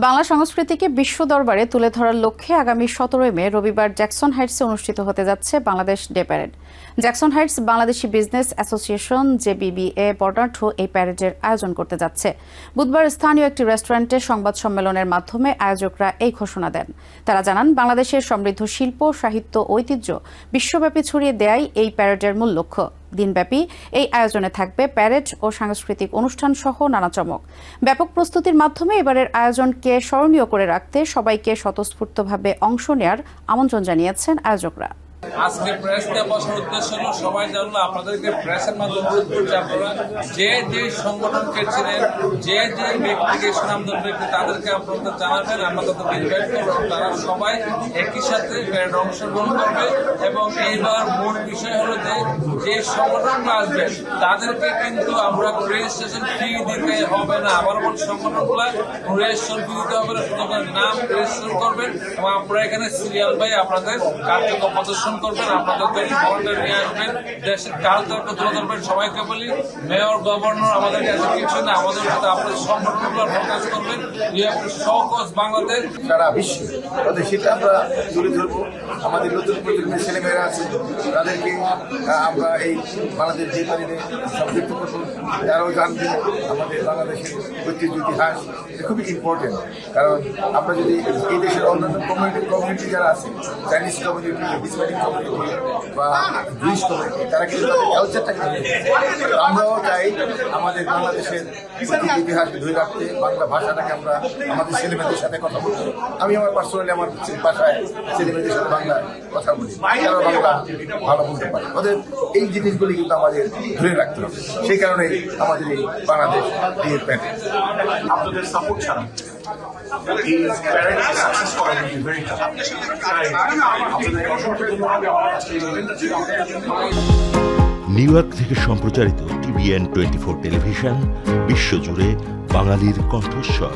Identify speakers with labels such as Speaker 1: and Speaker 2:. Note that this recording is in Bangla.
Speaker 1: বাংলা সংস্কৃতিকে বিশ্ব দরবারে তুলে ধরার লক্ষ্যে আগামী 17 মে রবিবার জ্যাকসন হাইটসে অনুষ্ঠিত হতে যাচ্ছে Bangladesh day parade. Jackson Heights Bangladeshi business association JBBA বর্ণাঢ্য এই প্যারেডের আয়োজন করতে যাচ্ছে। বুধবার স্থানীয় একটি রেস্টুরেন্টে সংবাদ সম্মেলনের মাধ্যমে আয়োজকরা এই ঘোষণা দেন। তারা জানান, বাংলাদেশের সমৃদ্ধ শিল্প, সাহিত্য, ঐতিহ্য বিশ্বব্যাপী ছড়িয়ে দেয়াই এই প্যারেডের মূল লক্ষ্য। দিনব্যাপী এই আয়োজনে থাকবে প্যারেড ও সাংস্কৃতিক অনুষ্ঠান সহ নানা চমক। ব্যাপক প্রস্তুতির মাধ্যমে এবারের আয়োজনকে স্মরণীয় করে রাখতে সবাইকে স্বতঃস্ফূর্তভাবে অংশ নেয়ার আমন্ত্রণ জানিয়েছেন আয়োজকরা।
Speaker 2: আজকে প্রেসটা বসার উদ্দেশ্য হলো সবাই জানলো আপনাদেরকে প্রেসের মাধ্যমে অনুরোধ করছি, আপনারা যে সংগঠনকে ছিলেন, যে ব্যক্তিকে সুনামধন্য ব্যক্তি তাদেরকে আপনাদের জানাবেন, আমরা তাদেরকে ইনভাইট করবো। তারা সবাই একই সাথে প্যারেডে অংশগ্রহণ করবে এবং এইবার মূল বিষয় হলো যে সংগঠনগুলো আসবে তাদেরকে কিন্তু আমরা রেজিস্ট্রেশন ফি দিতে হবে না। আবার বল, সংগঠনগুলো রেজিস্ট্রেশন ফি দিতে হবে না, সুতরাং নাম রেজিস্ট্রেশন করবেন এবং আপনারা এখানে সিরিয়াল বাই আপনাদের কার্যক্রম প্রদর্শন করবেন, আপনাদের ভলেন্টিয়ার নিয়ে আসবেন, দেশের কালচার তুলে ধরবেন। সবাইকে বলি, মেয়র, গভর্নর আমাদের কাছে কিছু না, আমাদের সাথে আপনাদের সংগঠনগুলো ফোকাস করবেন। সহজ বাংলাদেশ
Speaker 3: সারা বিশ্বে তাদের সেটা আমরা তুলে ধরবো। আমাদের নতুন প্রজন্মের ছেলেমেয়েরা আছে, তাদেরকে আমরা এই বাংলাদেশ যে প্যারেডে সম্পৃক্ত করবো। তারাও জানবে আমাদের বাংলাদেশের ঐতিহ্য, ইতিহাস খুবই ইম্পর্টেন্ট। কারণ আমরা যদি এই দেশের অন্যান্য কমিউনিটি যারা আছে, চাইনিজ কমিউনিটি, হিসপ্যানিক কমিউনিটি বা জুইশ কমিউনিটি, তারা কিন্তু তাদের কালচারটাকে আমরাও চাই আমাদের বাংলাদেশের ইতিহাসকে ধরে রাখতে, বাংলা ভাষাটাকে আমরা আমাদের ছেলেমেয়েদের সাথে কথা বলতে। আমি আমার পার্সোনালি আমার বাসায় ছেলেমেয়েদের সাথে বাংলা কথা বলি, তারা বাংলা ভালো বলতে পারে। ওদের এই জিনিসগুলি কিন্তু আমাদের ধরে রাখতে হবে। সেই কারণে আমাদের এই বাংলাদেশ ডে প্যারেড।
Speaker 4: আপনাদের সাপোর্ট ছাড়া এই প্যারেড সাকসেস করা কিন্তু ভেরি টাফ। আপনাদের অসংখ্য ধন্যবাদ।
Speaker 5: নিউ ইয়র্ক থেকে সম্প্রচারিত TVN 24 টেলিভিশন বিশ্বজুড়ে বাঙালির কণ্ঠস্বর।